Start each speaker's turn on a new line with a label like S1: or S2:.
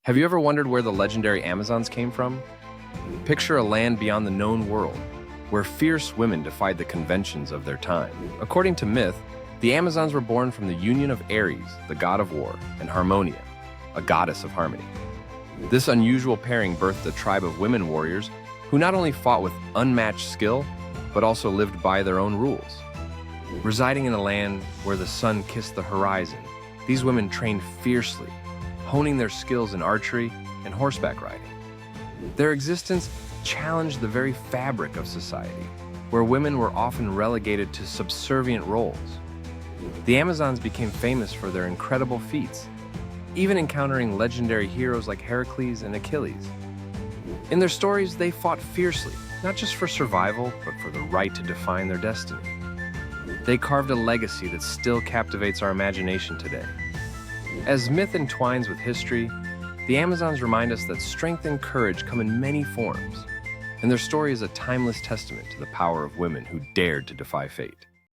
S1: Have you ever wondered where the legendary Amazons came from? Picture a land beyond the known world, where fierce women defied the conventions of their time. According to myth, the Amazons were born from the union of Ares, the god of war, and Harmonia, a goddess of harmony. This unusual pairing birthed a tribe of women warriors who not only fought with unmatched skill, but also lived by their own rules. Residing in a land where the sun kissed the horizon, these women trained fiercely, honing their skills in archery and horseback riding. Their existence challenged the very fabric of society, where women were often relegated to subservient roles. The Amazons became famous for their incredible feats, even encountering legendary heroes like Heracles and Achilles. In their stories, they fought fiercely, not just for survival, but for the right to define their destiny. They carved a legacy that still captivates our imagination today. As myth entwines with history, the Amazons remind us that strength and courage come in many forms, and their story is a timeless testament to the power of women who dared to defy fate.